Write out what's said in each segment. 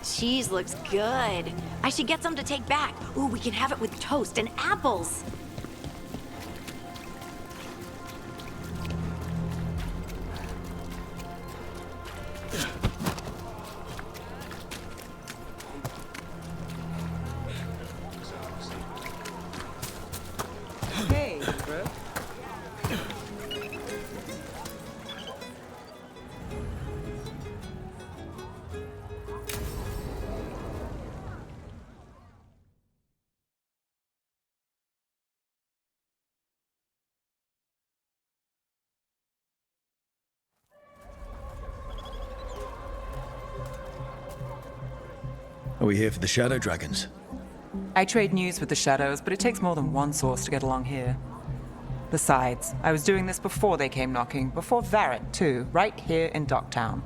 That cheese looks good. I should get some to take back. Ooh, we can have it with toast and apples. Hey, bro. Are we here for the Shadow Dragons? I trade news with the Shadows, but it takes more than one source to get along here. Besides, I was doing this before they came knocking, before Varric, too, right here in Docktown.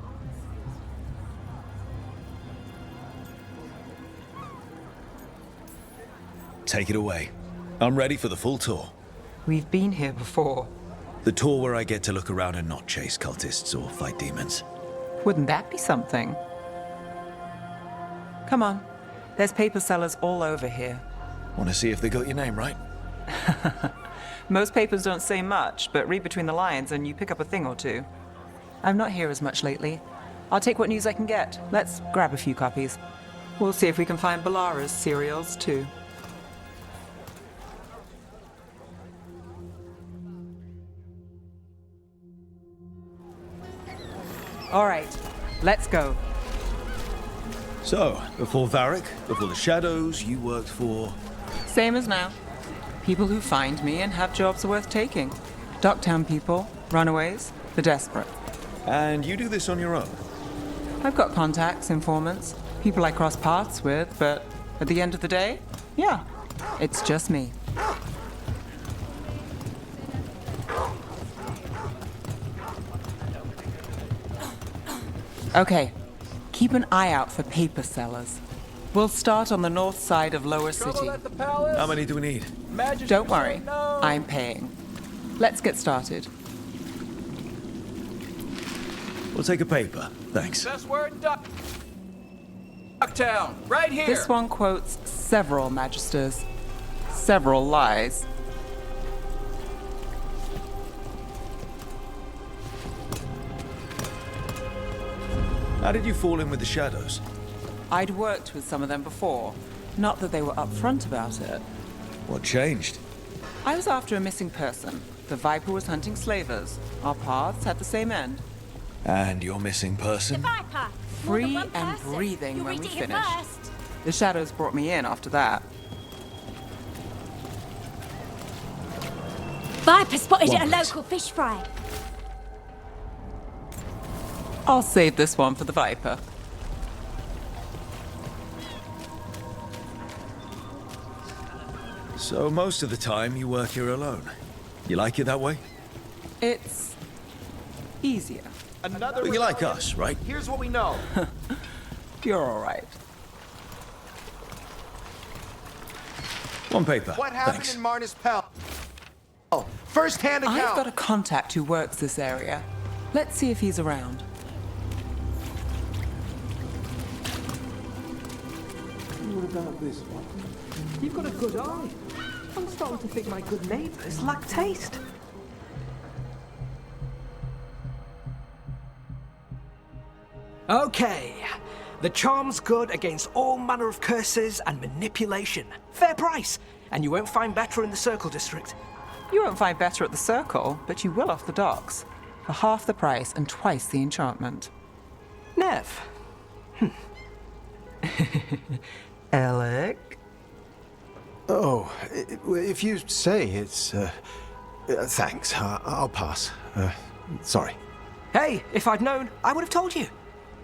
Take it away. I'm ready for the full tour. We've been here before. The tour where I get to look around and not chase cultists or fight demons. Wouldn't that be something? Come on. There's paper sellers all over here. Want to see if they got your name right? Most papers don't say much, but read between the lines and you pick up a thing or two. I'm not here as much lately. I'll take what news I can get. Let's grab a few copies. We'll see if we can find Balara's cereals, too. All right, let's go. So, before Varric, before the Shadows, you worked for... Same as now. People who find me and have jobs worth taking. Docktown people, runaways, the desperate. And you do this on your own? I've got contacts, informants, people I cross paths with, but at the end of the day, yeah, it's just me. Okay, keep an eye out for paper sellers. We'll start on the north side of Lower City. How many do we need? Don't worry, I'm paying. Let's get started. We'll take a paper, thanks. Best word in Ducktown, right here. This one quotes several magisters, several lies. How did you fall in with the Shadows? I'd worked with some of them before, not that they were upfront about it. What changed? I was after a missing person. The Viper was hunting slavers. Our paths had the same end. And your missing person? Viper! Free and breathing when we finished. The Shadows brought me in after that. Viper spotted One at a place. local fish fry. I'll save this one for the Viper. So most of the time you work here alone. You like it that way? It's easier. Another But you like us, right? Here's what we know. You're all right. One paper, What happened thanks. in Marnus Pell? Oh, first-hand account. I've got a contact who works this area. Let's see if he's around. What about this one? You've got a good eye. I'm starting to think my good neighbours lack taste. Okay. The charm's good against all manner of curses and manipulation. Fair price. And you won't find better in the Circle District. You won't find better at the Circle, but you will off the docks. For half the price and twice the enchantment. Nev. Alec? Oh, if you say it's, thanks. I'll pass. Sorry. Hey, if I'd known, I would have told you.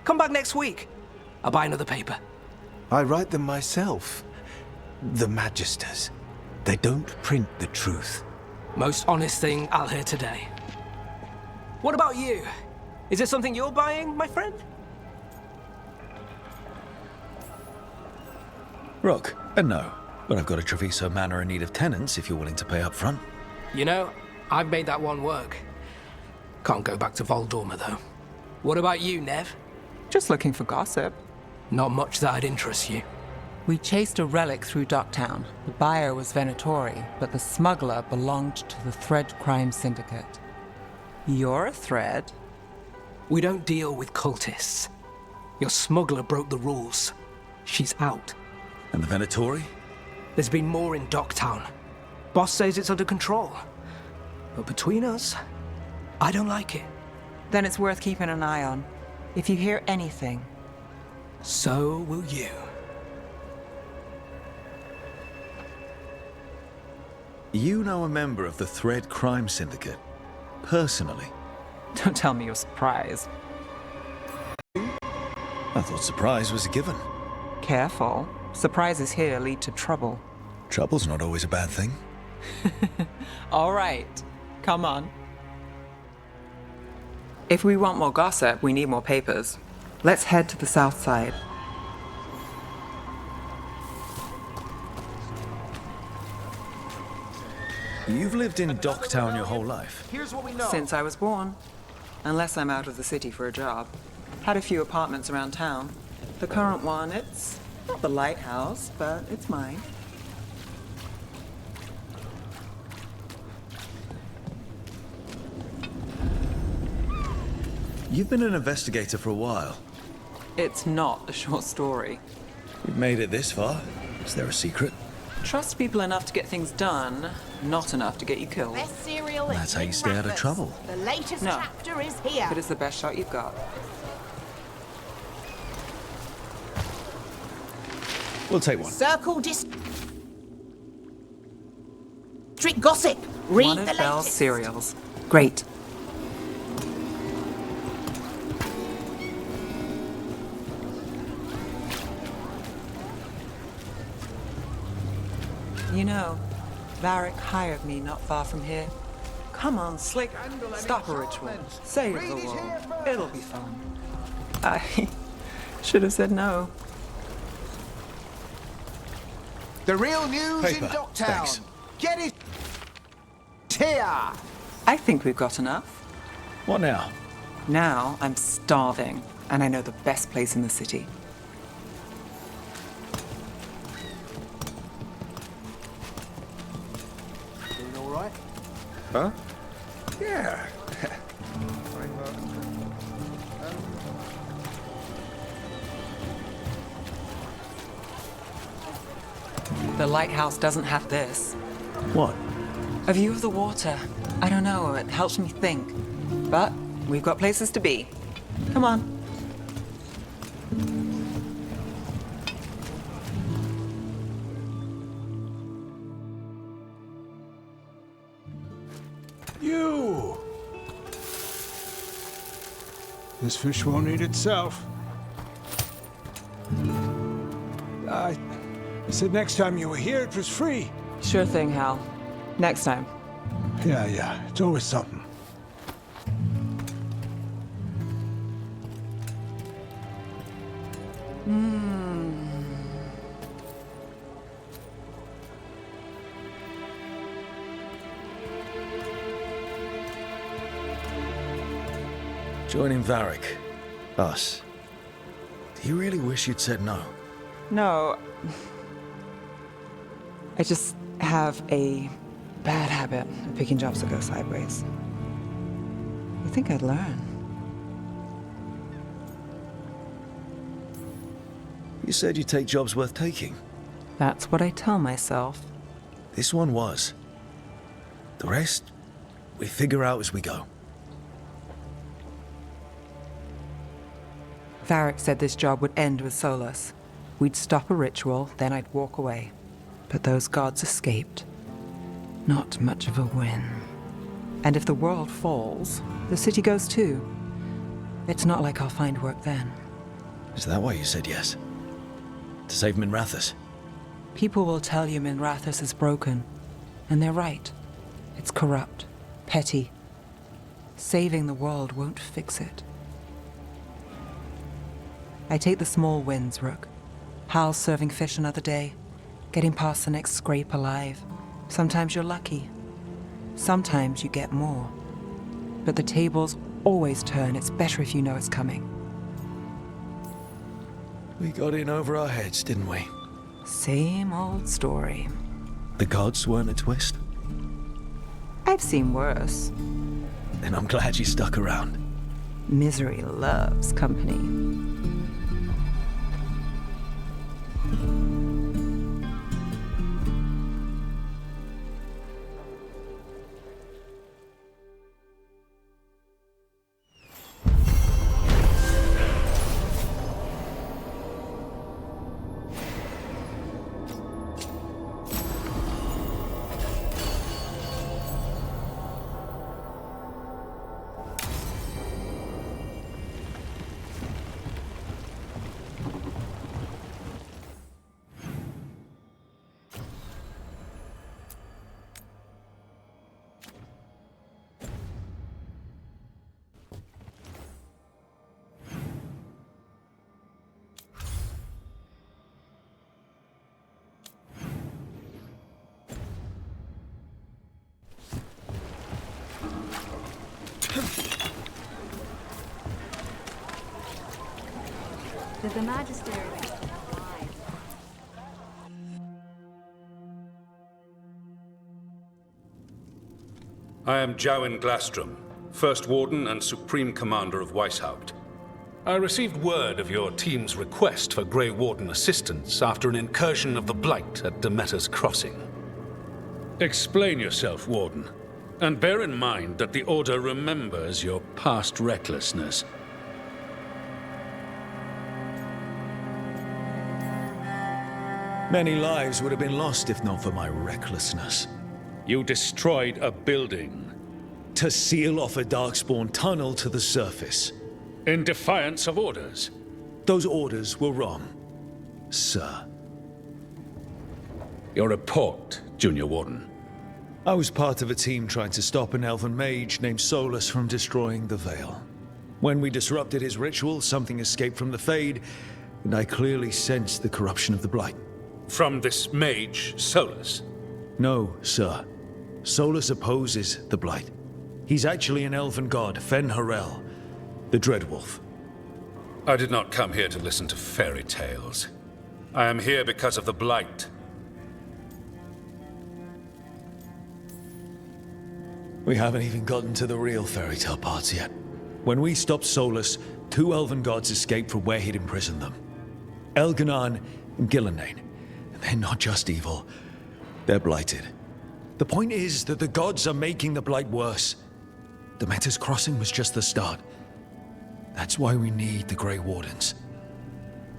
Come back next week. I'll buy another paper. I write them myself. The Magisters. They don't print the truth. Most honest thing I'll hear today. What about you? Is it something you're buying, my friend? Rook, no. But I've got a Treviso Manor in need of tenants if you're willing to pay up front. You know, I've made that one work. Can't go back to Voldorma, though. What about you, Nev? Just looking for gossip. Not much that'd interest you. We chased a relic through Docktown. The buyer was Venatori, but the smuggler belonged to the Thread Crime Syndicate. You're a thread? We don't deal with cultists. Your smuggler broke the rules. She's out. And the Venatori? There's been more in Docktown. Boss says it's under control. But between us, I don't like it. Then it's worth keeping an eye on. If you hear anything. So will you. You know a member of the Thread Crime Syndicate? Personally? Don't tell me you're surprised. I thought surprise was a given. Careful. Surprises here lead to trouble. Trouble's not always a bad thing. All right. Come on. If we want more gossip, we need more papers. Let's head to the south side. You've lived in Docktown your whole life. Here's what we know. Since I was born. Unless I'm out of the city for a job. Had a few apartments around town. The current one, it's not the lighthouse, but it's mine. You've been an investigator for a while. It's not a short story. We've made it this far. Is there a secret? Trust people enough to get things done, not enough to get you killed. Best cereal in That's how you stay out of breakfast. trouble. The latest No. chapter is here. But it's the best shot you've got. We'll take one. Circle District Gossip. Read Wanted the Bell's latest. cereals. Great. You know, Varric hired me not far from here. Come on, Slick. Stop a ritual. Save the world. It'll be fun. I should have said no. The real news Paper. in Docktown. Thanks. Get it here. I think we've got enough. What now? Now I'm starving, and I know the best place in the city. Doing all right? Huh? Yeah. The lighthouse doesn't have this. What? A view of the water. I don't know, it helps me think. But we've got places to be. Come on. You! This fish won't eat itself. I said next time you were here, it was free. Sure thing, Hal. Next time. Yeah, it's always something. Joining Varric. Us. Do you really wish you'd said no? No. I just have a bad habit of picking jobs that go sideways. I think I'd learn. You said you'd take jobs worth taking. That's what I tell myself. This one was. The rest, we figure out as we go. Varric said this job would end with Solus. We'd stop a ritual, then I'd walk away. But those gods escaped. Not much of a win. And if the world falls, the city goes too. It's not like I'll find work then. Is that why you said yes? To save Minrathous? People will tell you Minrathous is broken. And they're right. It's corrupt, petty. Saving the world won't fix it. I take the small wins, Rook. Hal's serving fish another day. Getting past the next scrape alive. Sometimes you're lucky. Sometimes you get more. But the tables always turn. It's better if you know it's coming. We got in over our heads, didn't we? Same old story. The gods weren't a twist? I've seen worse. Then I'm glad you stuck around. Misery loves company. Did the Magister... I am Jowen Glastrom, First Warden and Supreme Commander of Weishaupt. I received word of your team's request for Grey Warden assistance after an incursion of the Blight at Demeter's Crossing. Explain yourself, Warden, and bear in mind that the Order remembers your past recklessness. Many lives would have been lost if not for my recklessness. You destroyed a building. To seal off a Darkspawn tunnel to the surface. In defiance of orders. Those orders were wrong, sir. Your report, Junior Warden. I was part of a team trying to stop an elven mage named Solus from destroying the Veil. When we disrupted his ritual, something escaped from the Fade, and I clearly sensed the corruption of the Blight. From this mage, Solus? No, sir. Solus opposes the Blight. He's actually an elven god, Fen Harel, the Dreadwolf. I did not come here to listen to fairy tales. I am here because of the Blight. We haven't even gotten to the real fairy tale parts yet. When we stopped Solus, 2 elven gods escaped from where he'd imprisoned them. Elganan and Gillenane. They're not just evil, they're blighted. The point is that the gods are making the Blight worse. Demeter's Crossing was just the start. That's why we need the Grey Wardens.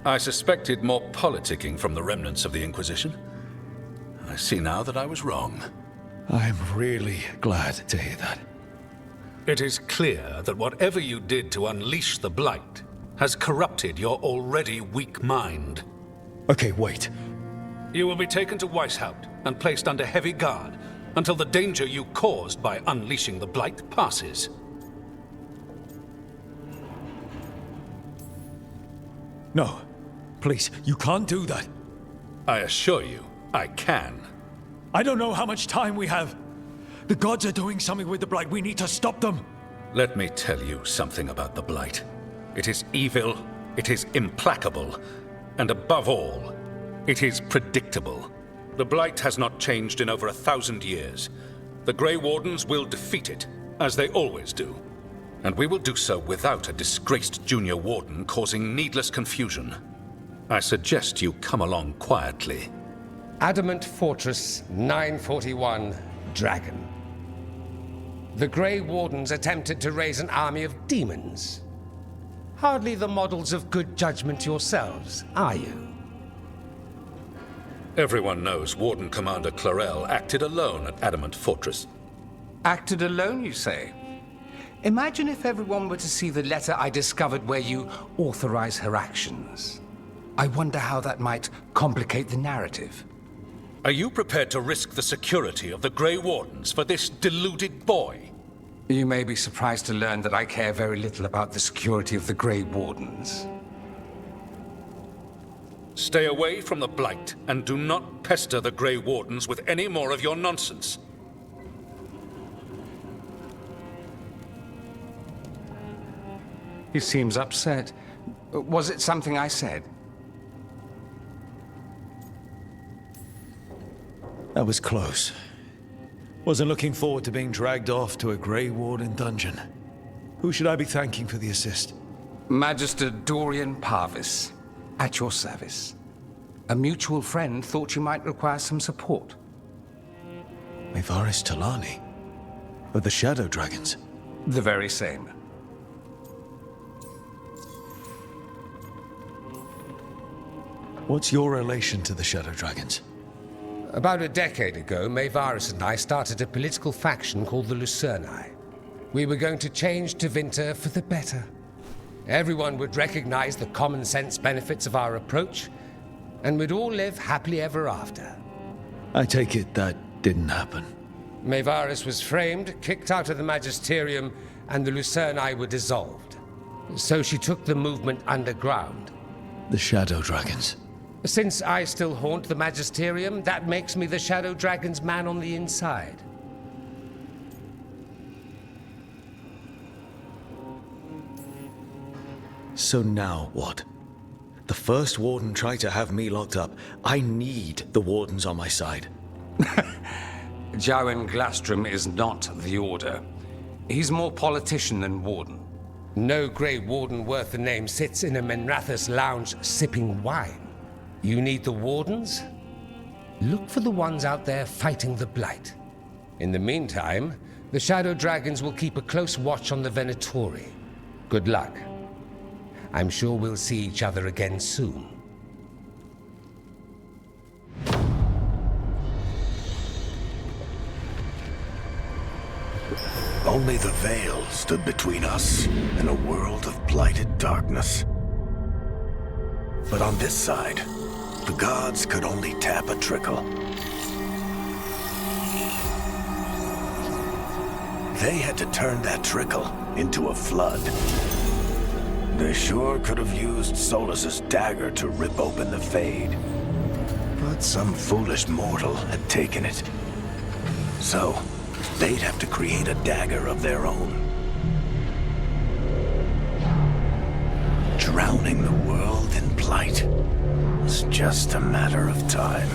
I suspected more politicking from the remnants of the Inquisition. I see now that I was wrong. I'm really glad to hear that. It is clear that whatever you did to unleash the Blight has corrupted your already weak mind. Okay, wait. You will be taken to Weishaupt and placed under heavy guard until the danger you caused by unleashing the Blight passes. No, please, you can't do that. I assure you, I can. I don't know how much time we have. The gods are doing something with the Blight. We need to stop them. Let me tell you something about the Blight. It is evil, it is implacable, and above all, it is predictable. The Blight has not changed in over 1,000 years. The Grey Wardens will defeat it, as they always do. And we will do so without a disgraced Junior Warden causing needless confusion. I suggest you come along quietly. Adamant Fortress 941, Dragon. The Grey Wardens attempted to raise an army of demons. Hardly the models of good judgment yourselves, are you? Everyone knows Warden Commander Clarel acted alone at Adamant Fortress. Acted alone, you say? Imagine if everyone were to see the letter I discovered where you authorize her actions. I wonder how that might complicate the narrative. Are you prepared to risk the security of the Grey Wardens for this deluded boy? You may be surprised to learn that I care very little about the security of the Grey Wardens. Stay away from the Blight, and do not pester the Grey Wardens with any more of your nonsense. He seems upset. Was it something I said? That was close. Wasn't looking forward to being dragged off to a Grey Warden dungeon. Who should I be thanking for the assist? Magister Dorian Parvis, at your service. A mutual friend thought you might require some support. Maevaris Talani? Of the Shadow Dragons? The very same. What's your relation to the Shadow Dragons? About a decade ago, Maevaris and I started a political faction called the Lucerni. We were going to change Tevinter for the better. Everyone would recognize the common sense benefits of our approach, and we'd all live happily ever after. I take it that didn't happen. Maevaris was framed, kicked out of the Magisterium, and the Lucerni were dissolved. So she took the movement underground. The Shadow Dragons. Since I still haunt the Magisterium, that makes me the Shadow Dragon's man on the inside. So now what? The first Warden tried to have me locked up. I need the Wardens on my side. Jowen Glastrom is not the Order. He's more politician than Warden. No Grey Warden worth the name sits in a Menrathus lounge sipping wine. You need the Wardens? Look for the ones out there fighting the Blight. In the meantime, the Shadow Dragons will keep a close watch on the Venatori. Good luck. I'm sure we'll see each other again soon. Only the veil stood between us and a world of blighted darkness. But on this side, the gods could only tap a trickle. They had to turn that trickle into a flood. They sure could have used Solus's dagger to rip open the Fade. But some foolish mortal had taken it. So, they'd have to create a dagger of their own. Drowning the world in blight was just a matter of time.